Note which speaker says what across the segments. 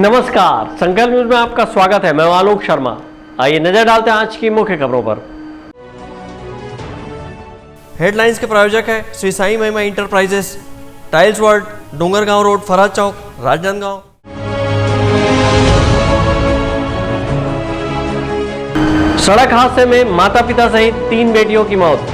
Speaker 1: नमस्कार, संकल्प न्यूज में आपका स्वागत है। मैं आलोक शर्मा। आइए नजर डालते हैं आज की मुख्य खबरों पर। हेडलाइंस के प्रायोजक है Shri Sai Mahima enterprises, tiles world, Dongargaon road, Farhad Chowk, Rajnandgaon. सड़क हादसे में माता पिता सहित 3 बेटियों की मौत।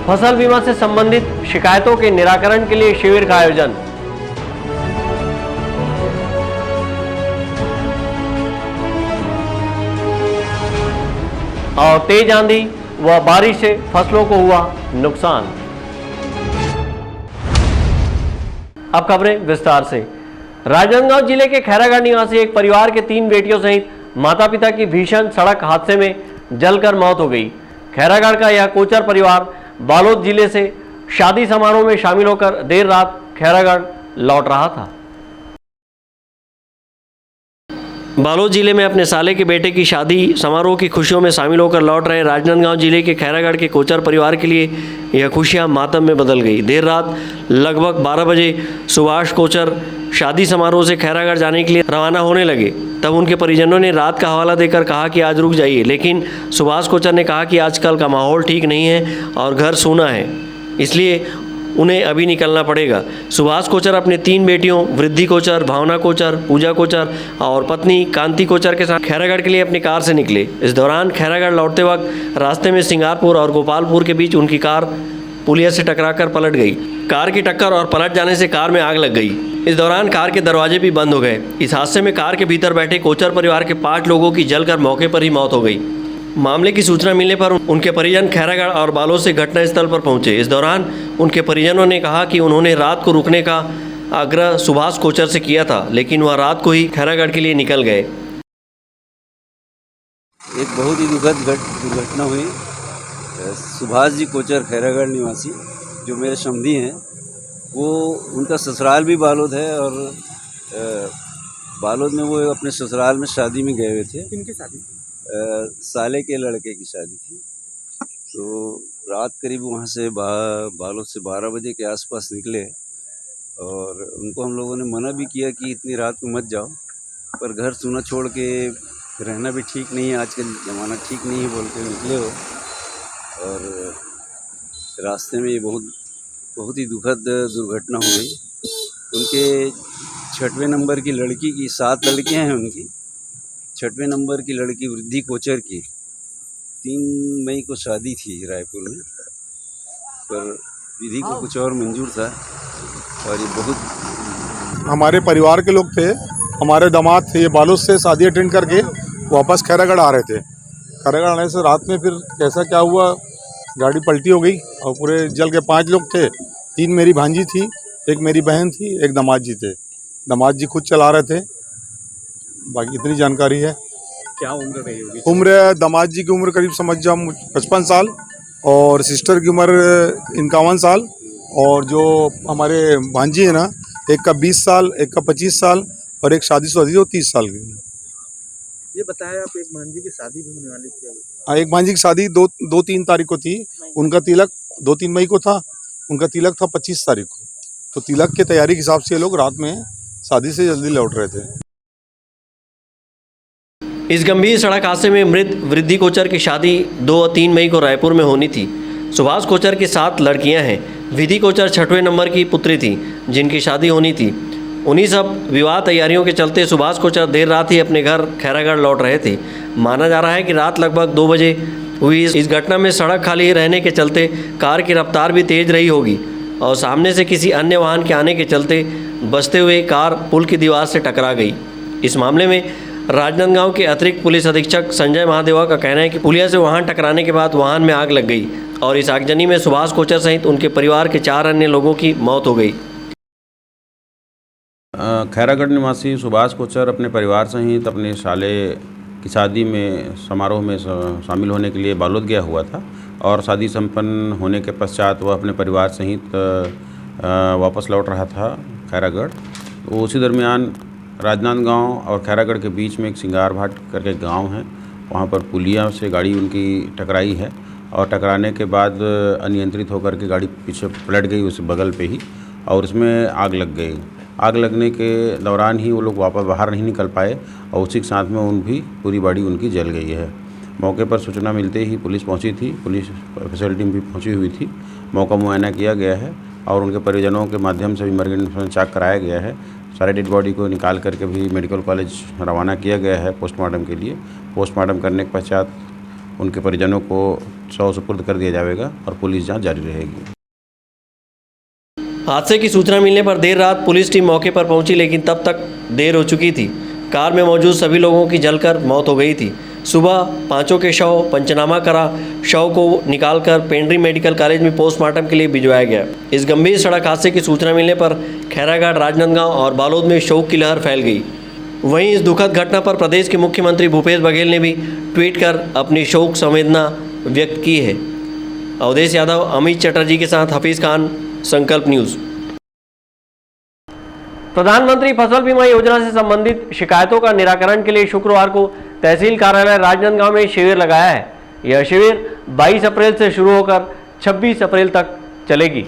Speaker 1: फसल बीमा से संबंधित शिकायतों के निराकरण के लिए शिविर का आयोजन। और तेज आंधी व बारिश से फसलों को हुआ नुकसान। अब खबरें विस्तार से। राजनांदगांव जिले के खैरागढ़ निवासी एक परिवार के 3 बेटियों सहित माता पिता की भीषण सड़क हादसे में जलकर मौत हो गई। खैरागढ़ का यह कोचर परिवार बालोद जिले से शादी समारोह में शामिल होकर देर रात खैरागढ़ लौट रहा था। बालोद जिले में अपने साले के बेटे की शादी समारोह की खुशियों में शामिल होकर लौट रहे राजनांदगांव जिले के खैरागढ़ के कोचर परिवार के लिए यह खुशियां मातम में बदल गई। देर रात लगभग 12 बजे सुभाष कोचर शादी समारोह से खैरागढ़ जाने के लिए रवाना होने लगे। तब उनके परिजनों ने रात का हवाला देकर कहा कि आज रुक जाइए, लेकिन सुभाष कोचर ने कहा कि आजकल का माहौल ठीक नहीं है और घर सूना है, इसलिए उन्हें अभी निकलना पड़ेगा। सुभाष कोचर अपने 3 बेटियों वृद्धि कोचर, भावना कोचर, पूजा कोचर और पत्नी कांति कोचर के साथ खैरागढ़ के लिए अपनी कार से निकले। इस दौरान खैरागढ़ लौटते वक्त रास्ते में सिंगारपुर और गोपालपुर के बीच उनकी कार पुलिया से टकराकर पलट गई। कार की टक्कर और पलट जाने से कार में आग लग गई। इस दौरान कार के दरवाजे भी बंद हो गए। इस हादसे में कार के भीतर बैठे कोचर परिवार के 5 लोगों की जलकर मौके पर ही मौत हो गई। मामले की सूचना मिलने पर उनके परिजन खैरागढ़ और बालोद से घटनास्थल पर पहुंचे। इस दौरान उनके परिजनों ने कहा कि उन्होंने रात को रुकने का आग्रह सुभाष कोचर से किया था, लेकिन वह रात को ही खैरागढ़ के लिए निकल गए।
Speaker 2: एक बहुत ही दुखद दुर्घटना हुई। सुभाष जी कोचर खैरागढ़ निवासी जो मेरे समधी हैं, वो उनका ससुराल भी बालोद है और बालोद में वो अपने ससुराल में शादी में गए हुए थे।
Speaker 3: किनकी शादी?
Speaker 2: साले के लड़के की शादी थी। तो रात करीब वहाँ से बालोद से 12 बजे के आसपास निकले और उनको हम लोगों ने मना भी किया कि इतनी रात को मत जाओ, पर घर सूना छोड़ के रहना भी ठीक नहीं है, आजकल ज़माना ठीक नहीं है बोल के निकले हो। और रास्ते में ये बहुत ही दुखद दुर्घटना हो गई। उनके 6वें नंबर की लड़की की 7 लड़कियाँ हैं उनकी। 6वें नंबर की लड़की वृद्धि कोचर की 3 मई को शादी थी रायपुर में, पर विधि को कुछ और मंजूर था। और ये बहुत
Speaker 4: हमारे परिवार के लोग थे, हमारे दामाद थे, ये बालोद से शादी अटेंड करके वापस खैरागढ़ आ रहे थे। खैरागढ़ आने से रात में फिर कैसा क्या हुआ, गाड़ी पलटी हो गई और पूरे जल के 5 लोग थे। 3 मेरी भांजी थी, एक मेरी बहन थी, एक दामाद जी थे। दामाद जी खुद चला रहे थे, बाकी इतनी जानकारी है।
Speaker 3: क्या उम्र रही होगी?
Speaker 4: उम्र दामाद जी की उम्र करीब समझ जाओ 55 साल और सिस्टर की उम्र 51 साल, और जो हमारे भांजी है ना, एक का 20 साल, एक का 25 साल और एक शादीशुदा थी वो 30 साल की।
Speaker 3: ये बताया आप, एक भांजी की शादी भी होने वाली थी?
Speaker 4: हाँ, एक भांजी की शादी 2-3 तारीख को थी। उनका तिलक 2-3 मई को था, उनका तिलक था 25 तारीख को। तो तिलक की तैयारी के हिसाब से ये लोग रात में शादी से जल्दी लौट रहे थे।
Speaker 1: इस गंभीर सड़क हादसे में मृत वृद्धि कोचर की शादी 2 और 3 मई को रायपुर में होनी थी। सुभाष कोचर की 7 लड़कियां हैं। विधि कोचर 6वें नंबर की पुत्री थी जिनकी शादी होनी थी। उन्हीं सब विवाह तैयारियों के चलते सुभाष कोचर देर रात ही अपने घर खैरागढ़ लौट रहे थे। माना जा रहा है कि रात लगभग 2 बजे हुई इस घटना में सड़क खाली रहने के चलते कार की रफ्तार भी तेज रही होगी और सामने से किसी अन्य वाहन के आने के चलते बचते हुए कार पुल की दीवार से टकरा गई। इस मामले में राजनांदगांव के अतिरिक्त पुलिस अधीक्षक संजय महादेवा का कहना है कि पुलिया से वाहन टकराने के बाद वाहन में आग लग गई और इस आगजनी में सुभाष कोचर सहित उनके परिवार के 4 अन्य लोगों की मौत हो गई।
Speaker 5: खैरागढ़ निवासी सुभाष कोचर अपने परिवार सहित अपने साले की शादी में समारोह में शामिल होने के लिए बालोद गया हुआ था और शादी संपन्न होने के पश्चात वह अपने परिवार सहित वापस लौट रहा था खैरागढ़। उसी दरमियान राजनांदगांव और खैरागढ़ के बीच में एक सिंगार भाट करके गांव है, वहाँ पर पुलिया से गाड़ी उनकी टकराई है और टकराने के बाद अनियंत्रित होकर के गाड़ी पीछे पलट गई उस बगल पे ही और उसमें आग लग गई। आग लगने के दौरान ही वो लोग वापस बाहर नहीं निकल पाए और उसी के साथ में पूरी बॉडी उनकी जल गई है। मौके पर सूचना मिलते ही पुलिस पहुंची थी, पुलिस स्पेशल टीम भी पहुंची हुई थी। मौका मुआयना किया गया है और उनके परिजनों के माध्यम से भी मर्ग चेक कराया गया है। सारे डेड बॉडी को निकाल करके भी मेडिकल कॉलेज रवाना किया गया है पोस्टमार्टम के लिए। पोस्टमार्टम करने के पश्चात उनके परिजनों को सुपुर्द कर दिया जाएगा और पुलिस जांच जारी रहेगी।
Speaker 1: हादसे की सूचना मिलने पर देर रात पुलिस टीम मौके पर पहुंची, लेकिन तब तक देर हो चुकी थी। कार में मौजूद सभी लोगों की जलकर मौत हो गई थी। सुबह पांचों के शव पंचनामा करा, शव को निकालकर पेंड्री मेडिकल कॉलेज में पोस्टमार्टम के लिए भिजवाया गया। इस गंभीर सड़क हादसे की सूचना मिलने पर खैराघाट, राजनांदगांव और बालोद में शोक की लहर फैल गई। वहीं इस दुखद घटना पर प्रदेश के मुख्यमंत्री भूपेश बघेल ने भी ट्वीट कर अपनी शोक संवेदना व्यक्त की है। अवधेश यादव, अमित चटर्जी के साथ हफीज खान, संकल्प न्यूज़। प्रधानमंत्री फसल बीमा योजना से संबंधित शिकायतों का निराकरण के लिए शुक्रवार को तहसील कार्यालय राजनांदगांव में शिविर लगाया है। यह शिविर 22 अप्रैल से शुरू होकर 26 अप्रैल तक चलेगी।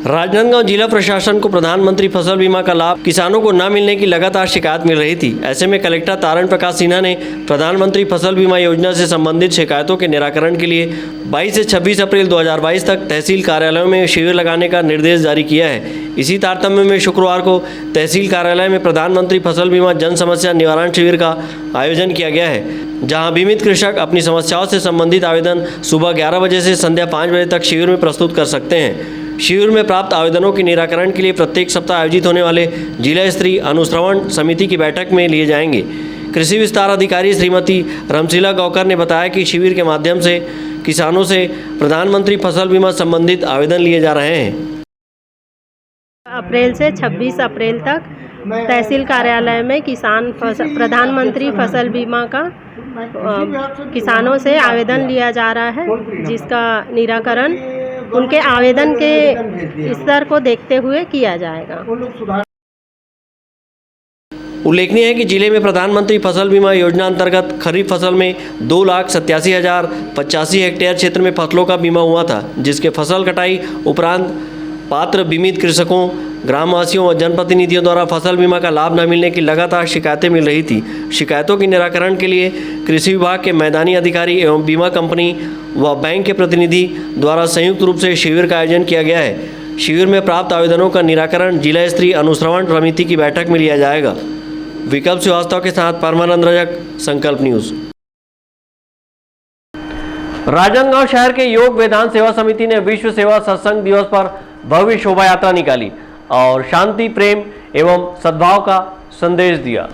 Speaker 1: राजनांदगांव जिला प्रशासन को प्रधानमंत्री फसल बीमा का लाभ किसानों को न मिलने की लगातार शिकायत मिल रही थी। ऐसे में कलेक्टर तारण प्रकाश सिन्हा ने प्रधानमंत्री फसल बीमा योजना से संबंधित शिकायतों के निराकरण के लिए 22 से 26 अप्रैल 2022 तक तहसील कार्यालयों में शिविर लगाने का निर्देश जारी किया है। इसी तारतम्य में शुक्रवार को तहसील कार्यालय में प्रधानमंत्री फसल बीमा जन समस्या निवारण शिविर का आयोजन किया गया है, जहां बीमित कृषक अपनी समस्याओं से संबंधित आवेदन सुबह 11 बजे से संध्या 5 बजे तक शिविर में प्रस्तुत कर सकते हैं। शिविर में प्राप्त आवेदनों के निराकरण के लिए प्रत्येक सप्ताह आयोजित होने वाले जिला स्तरीय अनुश्रवण समिति की बैठक में लिए जाएंगे। कृषि विस्तार अधिकारी श्रीमती रमशीला गौकर ने बताया कि शिविर के माध्यम से किसानों से प्रधानमंत्री फसल बीमा संबंधित आवेदन लिए जा रहे हैं।
Speaker 6: अप्रैल से 26 अप्रैल तक तहसील कार्यालय में प्रधानमंत्री फसल बीमा का किसानों से आवेदन लिया जा रहा है, जिसका निराकरण उनके आवेदन के स्तर को देखते हुए किया जाएगा।
Speaker 1: उल्लेखनीय है कि जिले में प्रधानमंत्री फसल बीमा योजना अंतर्गत खरीफ फसल में 2,87,085 हेक्टेयर क्षेत्र में फसलों का बीमा हुआ था, जिसके फसल कटाई उपरांत पात्र बीमित कृषकों, ग्रामवासियों और जनप्रतिनिधियों द्वारा फसल बीमा का लाभ न मिलने की लगातार शिकायतें मिल रही थी। शिकायतों के निराकरण के लिए कृषि विभाग के मैदानी अधिकारी एवं बीमा कंपनी व बैंक के प्रतिनिधि द्वारा संयुक्त रूप से शिविर का आयोजन किया गया है। शिविर में प्राप्त आवेदनों का निराकरण जिला स्तरीय अनुश्रवण समिति की बैठक में लिया जाएगा। विकल्प श्रीवास्तव के साथ परमानंद रजक, संकल्प न्यूज़। राजनांदगांव शहर के योग वेदांत सेवा समिति ने विश्व सेवा सत्संग दिवस पर भव्य शोभा यात्रा निकाली और शांति, प्रेम एवं सद्भाव का संदेश दिया।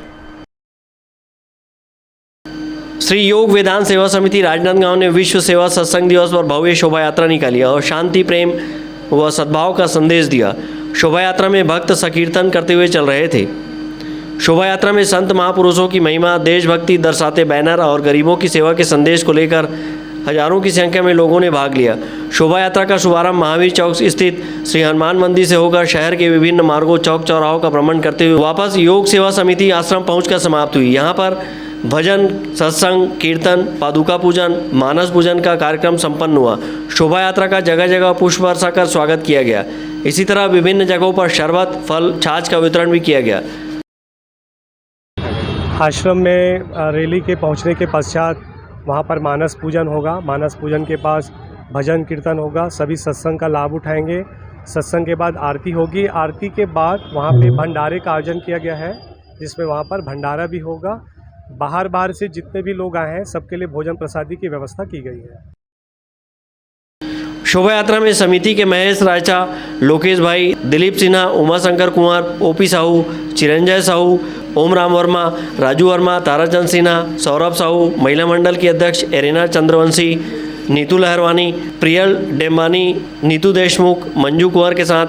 Speaker 1: श्री योग वेदांत सेवा समिति राजनांदगांव ने विश्व सेवा सत्संग दिवस पर भव्य शोभा यात्रा निकाली और शांति, प्रेम व सद्भाव का संदेश दिया। शोभा यात्रा में भक्त संकीर्तन करते हुए चल रहे थे। शोभा यात्रा में संत महापुरुषों की महिमा, देशभक्ति दर्शाते बैनर और गरीबों की सेवा के संदेश को लेकर हजारों की संख्या में लोगों ने भाग लिया। शोभा यात्रा का शुभारंभ महावीर चौक स्थित श्री हनुमान मंदिर से होकर शहर के विभिन्न मार्गों, चौक चौराहों का भ्रमण करते हुए वापस योग सेवा समिति आश्रम पहुंचकर समाप्त हुई। यहां पर भजन, सत्संग, कीर्तन, पादुका पूजन, मानस पूजन का कार्यक्रम संपन्न हुआ। शोभा यात्रा का जगह जगह पुष्प वर्षा कर स्वागत किया गया। इसी तरह विभिन्न जगहों पर शरबत, फल, छाछ का वितरण भी किया गया।
Speaker 7: आश्रम में रैली के पहुंचने के पश्चात वहां पर मानस पूजन होगा। मानस पूजन के पास भजन कीर्तन होगा। सभी सत्संग का लाभ उठाएंगे। सत्संग के बाद आरती होगी। आरती के बाद वहां पे भंडारे का आयोजन किया गया है, जिसमें वहां पर भंडारा भी होगा। बाहर से जितने भी लोग आए हैं सबके लिए भोजन प्रसादी की व्यवस्था की गई है।
Speaker 1: शोभा यात्रा में समिति के महेश रायचा, लोकेश भाई, दिलीप सिन्हा, उमाशंकर कुंवर, ओपी साहू, चिरंजय साहू, ओम राम वर्मा, राजू वर्मा, ताराचंद सिन्हा, सौरभ साहू, महिला मंडल की अध्यक्ष एरिना चंद्रवंशी, नीतू लहरवानी, प्रियल डेम्बानी, नीतू देशमुख, मंजू कुंवर के साथ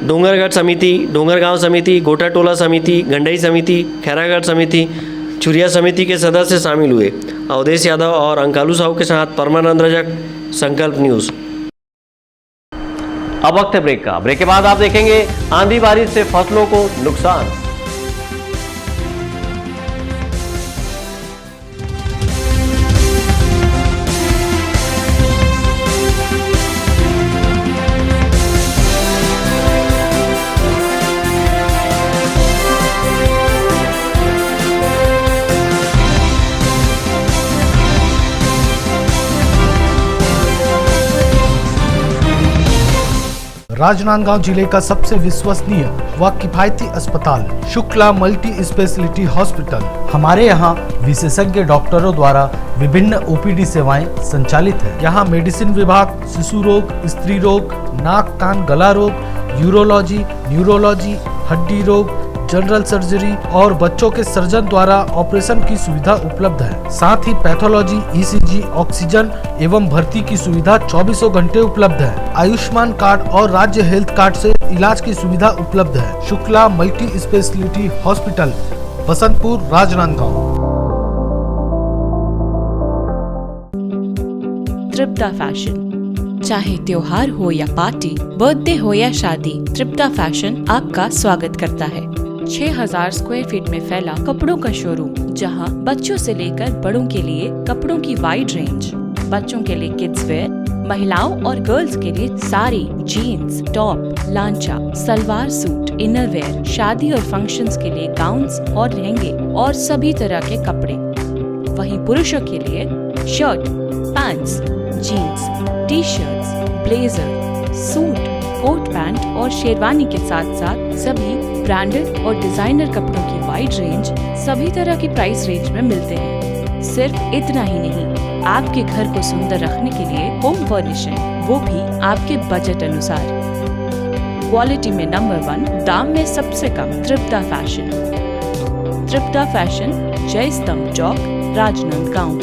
Speaker 1: डोंगरगढ़ समिति, डोंगरगांव समिति, गोटा टोला समिति, गंडई समिति, खैरागढ़ समिति, चुरिया समिति के सदस्य शामिल हुए। अवधेश यादव और अंकालू साहू के साथ परमानंद रजक, संकल्प न्यूज़। अब वक्त है ब्रेक का। ब्रेक के बाद आप देखेंगे आंधी बारिश से फसलों को नुकसान।
Speaker 8: राजनांदगांव जिले का सबसे विश्वसनीय व किफायती अस्पताल शुक्ला मल्टी स्पेशलिटी हॉस्पिटल। हमारे यहाँ विशेषज्ञ डॉक्टरों द्वारा विभिन्न ओपीडी सेवाएं संचालित है। यहाँ मेडिसिन विभाग, शिशु रोग, स्त्री रोग, नाक कान गला रोग, यूरोलॉजी, न्यूरोलॉजी, हड्डी रोग, जनरल सर्जरी और बच्चों के सर्जन द्वारा ऑपरेशन की सुविधा उपलब्ध है। साथ ही पैथोलॉजी, ईसीजी, ऑक्सीजन एवं भर्ती की सुविधा 24 घंटे उपलब्ध है। आयुष्मान कार्ड और राज्य हेल्थ कार्ड से इलाज की सुविधा उपलब्ध है। Shukla multi specialty hospital, Basantpur, Rajnandgaon.
Speaker 9: Tripta fashion, चाहे त्योहार हो या पार्टी, बर्थडे हो या शादी, तृप्ता फैशन आपका स्वागत करता है। 6000 स्क्वायर फीट में फैला कपड़ों का शोरूम, जहां बच्चों से लेकर बड़ों के लिए कपड़ों की वाइड रेंज। बच्चों के लिए किड्स वेयर, महिलाओं और गर्ल्स के लिए sari, jeans, top, lancha, salwar suit, inner wear, शादी और फंक्शंस के लिए गाउन्स और लहंगे और सभी तरह के कपड़े। वहीं पुरुषों के लिए shirt, pants, jeans, T shirts, blazer, suit, coat pant और शेरवानी के साथ साथ सभी ब्रांडेड और डिजाइनर कपड़ों की वाइड रेंज सभी तरह की प्राइस रेंज में मिलते हैं। सिर्फ इतना ही नहीं, आपके घर को सुंदर रखने के लिए होम फर्निशिंग, वो भी आपके बजट अनुसार। क्वालिटी में नंबर 1, दाम में सबसे कम। तृप्ता फैशन। तृप्ता फैशन, जय स्तंभ चौक, राजनांदगांव।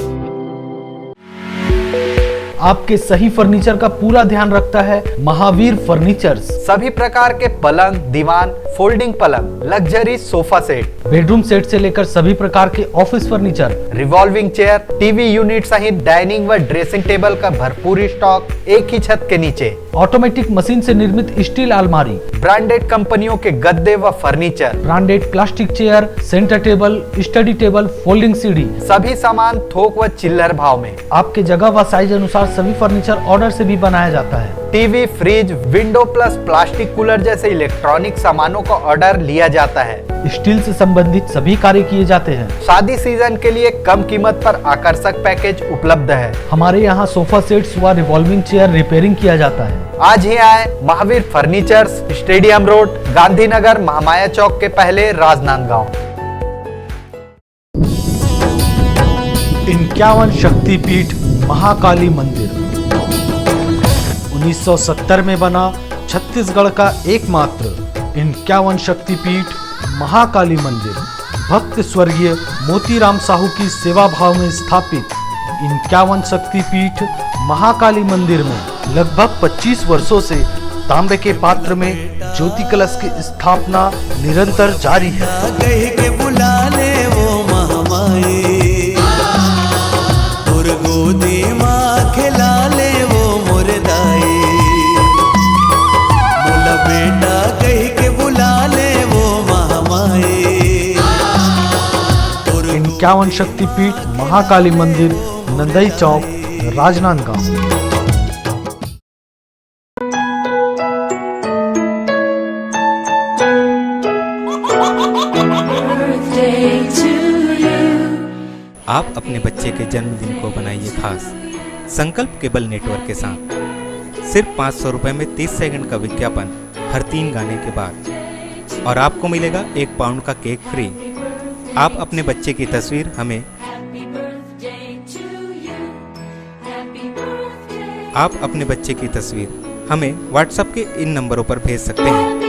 Speaker 8: आपके सही फर्नीचर का पूरा ध्यान रखता है महावीर फर्नीचर्स।
Speaker 10: सभी प्रकार के पलंग, दीवान, फोल्डिंग पलंग, luxury sofa set,
Speaker 8: bedroom set से लेकर सभी प्रकार के office furniture,
Speaker 10: revolving chair, TV unit सहित डाइनिंग व ड्रेसिंग टेबल का भरपूर स्टॉक एक ही छत के नीचे।
Speaker 8: ऑटोमेटिक मशीन से निर्मित स्टील अलमारी,
Speaker 10: ब्रांडेड कंपनियों के गद्दे व furniture,
Speaker 8: branded plastic chair, centre table, study table, folding सीढ़ी,
Speaker 10: सभी सामान थोक व चिल्लर भाव में।
Speaker 8: आपके जगह व साइज अनुसार सभी फर्नीचर ऑर्डर से भी बनाया जाता है।
Speaker 10: TV, fridge, window plus plastic cooler जैसे इलेक्ट्रॉनिक सामानों का ऑर्डर लिया जाता है।
Speaker 8: स्टील से संबंधित सभी कार्य किए जाते हैं।
Speaker 10: शादी सीजन के लिए कम कीमत पर आकर्षक पैकेज उपलब्ध है।
Speaker 8: हमारे यहाँ सोफा सेट्स व रिवॉल्विंग चेयर रिपेयरिंग किया जाता है।
Speaker 10: आज ही आए Mahavir furnitures, stadium road, Gandhinagar, Mahamaya Chowk के पहले, राजनांदगांव।
Speaker 8: 51 शक्तिपीठ महाकाली मंदिर 1970 में बना छत्तीसगढ़ का एकमात्र 51 शक्तिपीठ महाकाली मंदिर भक्त स्वर्गीय मोतीराम साहू की सेवा भाव में स्थापित 51 शक्तिपीठ महाकाली मंदिर में लगभग 25 वर्षों से तांबे के पात्र में ज्योति कलश की स्थापना निरंतर जारी है। इक्यावन शक्तिपीठ महाकाली मंदिर, नंदई चौक, राजनांदगांव।
Speaker 11: आप अपने बच्चे के जन्मदिन को बनाइए खास संकल्प केबल नेटवर्क के साथ। सिर्फ 500 रुपये में 30 सेकंड का विज्ञापन हर 3 गाने के बाद, और आपको मिलेगा 1 पाउंड का केक फ्री। आप अपने बच्चे की तस्वीर हमें व्हाट्सएप के इन नंबरों पर भेज सकते हैं।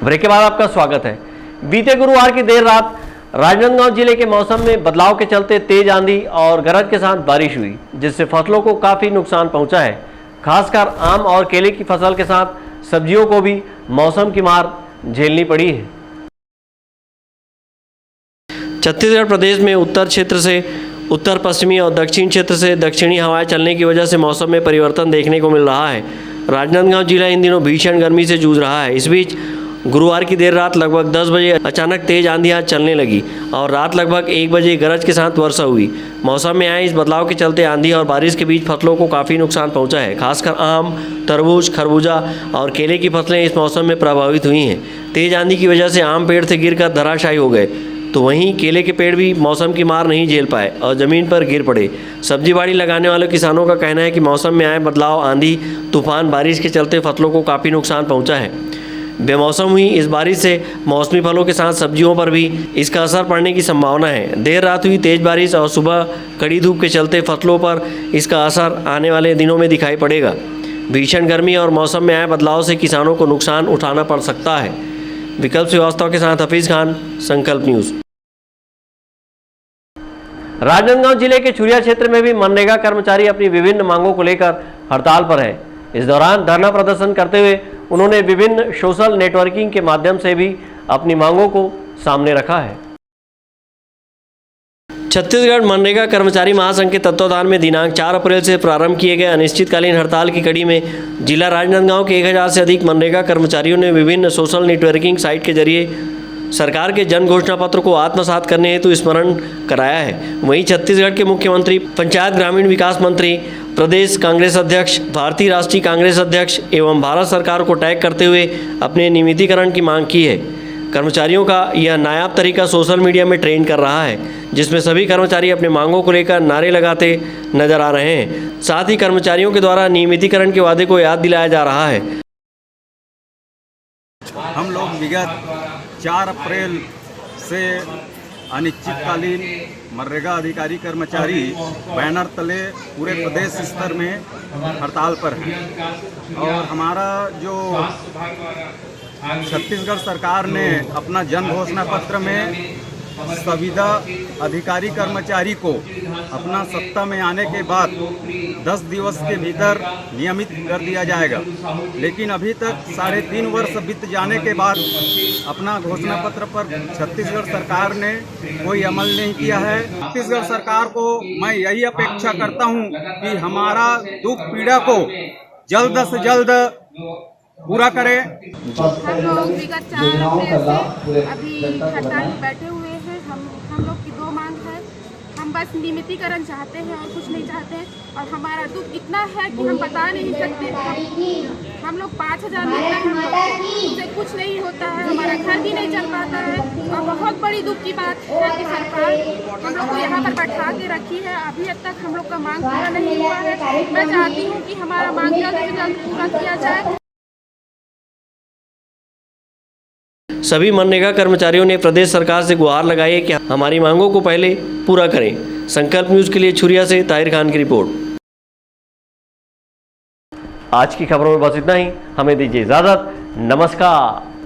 Speaker 1: ब्रेक के बाद आपका स्वागत है। बीते गुरुवार की देर रात राजनांदगांव जिले के मौसम में बदलाव के चलते तेज आंधी और गरज के साथ बारिश हुई, जिससे फसलों को काफ़ी नुकसान पहुंचा है। खासकर आम और केले की फसल के साथ सब्जियों को भी मौसम की मार झेलनी पड़ी है। छत्तीसगढ़ प्रदेश में उत्तर क्षेत्र से उत्तर पश्चिमी और दक्षिण क्षेत्र से दक्षिणी हवाएं चलने की वजह से मौसम में परिवर्तन देखने को मिल रहा है। राजनांदगांव जिला इन दिनों भीषण गर्मी से जूझ रहा है। इस बीच गुरुवार की देर रात लगभग 10 बजे अचानक तेज आंधियां चलने लगी और रात लगभग 1 बजे गरज के साथ वर्षा हुई। मौसम में आए इस बदलाव के चलते आंधी और बारिश के बीच फसलों को काफ़ी नुकसान पहुंचा है। खासकर आम, तरबूज, खरबूजा और केले की फसलें इस मौसम में प्रभावित हुई हैं। तेज आंधी की वजह से आम पेड़ से गिरकर धराशायी हो गए, तो वहीं केले के पेड़ भी मौसम की मार नहीं झेल पाए और ज़मीन पर गिर पड़े। सब्जी बाड़ी लगाने वाले किसानों का कहना है कि मौसम में आए बदलाव, आंधी, तूफान, बारिश के चलते फसलों को काफ़ी नुकसान पहुंचा है। बेमौसम हुई इस बारिश से मौसमी फलों के साथ सब्जियों पर भी इसका असर पड़ने की संभावना है। देर रात हुई तेज बारिश और सुबह कड़ी धूप के चलते फसलों पर इसका असर आने वाले दिनों में दिखाई पड़ेगा। भीषण गर्मी और मौसम में आए बदलाव से किसानों को नुकसान उठाना पड़ सकता है। विकल्प श्रीवास्तव के साथ हफीज खान, संकल्प न्यूज़। राजनांदगांव जिले के छुरिया क्षेत्र में भी मनरेगा कर्मचारी अपनी विभिन्न मांगों को लेकर हड़ताल पर है। इस दौरान धरना प्रदर्शन करते हुए उन्होंने विभिन्न सोशल नेटवर्किंग के माध्यम से भी अपनी मांगों को सामने रखा है। छत्तीसगढ़ मनरेगा कर्मचारी महासंघ के तत्वावधान में दिनांक 4 अप्रैल से प्रारंभ किए गए अनिश्चितकालीन हड़ताल की कड़ी में जिला राजनांदगांव के 1000 से अधिक मनरेगा कर्मचारियों ने विभिन्न सोशल नेटवर्किंग साइट के जरिए सरकार के जन घोषणा पत्र को आत्मसात करने हेतु स्मरण कराया है। वहीं छत्तीसगढ़ के मुख्यमंत्री, पंचायत ग्रामीण विकास मंत्री, प्रदेश कांग्रेस अध्यक्ष, भारतीय राष्ट्रीय कांग्रेस अध्यक्ष एवं भारत सरकार को टैग करते हुए अपने नियमितीकरण की मांग की है। कर्मचारियों का यह नायाब तरीका सोशल मीडिया में ट्रेंड कर रहा है, जिसमें सभी कर्मचारी अपने मांगों को लेकर नारे लगाते नजर आ रहे हैं। साथ ही कर्मचारियों के द्वारा नियमितीकरण के वादे को याद दिलाया जा रहा है।
Speaker 12: हम लोग विगत 4 अप्रैल से अनिश्चितकालीन मनरेगा अधिकारी कर्मचारी बैनर तले पूरे प्रदेश स्तर में हड़ताल पर हैं और हमारा जो छत्तीसगढ़ सरकार ने अपना जन घोषणा पत्र में संविदा अधिकारी कर्मचारी को अपना सत्ता में आने के बाद 10 दिवस के भीतर नियमित कर दिया जाएगा, लेकिन अभी तक 3.5 वर्ष बीत जाने के बाद अपना घोषणा पत्र पर छत्तीसगढ़ सरकार ने कोई अमल नहीं किया है। छत्तीसगढ़ सरकार को मैं यही अपेक्षा करता हूं कि हमारा दुख पीड़ा को जल्द से जल्द पूरा करें।
Speaker 13: हम लोग विगत 4 अप्रैल से अभी हड़ताल में बैठे हुए हैं। हम लोग की 2 मांग है। हम बस नियमितीकरण चाहते हैं और कुछ नहीं चाहते हैं, और हमारा दुख इतना है कि हम बता नहीं सकते। हम लोग 5000 मिलता है, उससे कुछ नहीं होता है, हमारा घर भी नहीं चल पाता है। और बहुत बड़ी दुख की बात है कि सरकार हम लोग को यहाँ पर बैठा के रखी है। अभी तक हम लोग का मांग पूरा नहीं हुआ है। मैं चाहती हूँ कि हमारा मांग जल्द से जल्द पूरा किया जाए।
Speaker 1: सभी मनरेगा कर्मचारियों ने प्रदेश सरकार से गुहार लगाई है कि हमारी मांगों को पहले पूरा करें। संकल्प न्यूज़ के लिए छुरिया से ताहिर खान की रिपोर्ट। आज की खबरों में बस इतना ही। हमें दीजिए इजाजत। नमस्कार।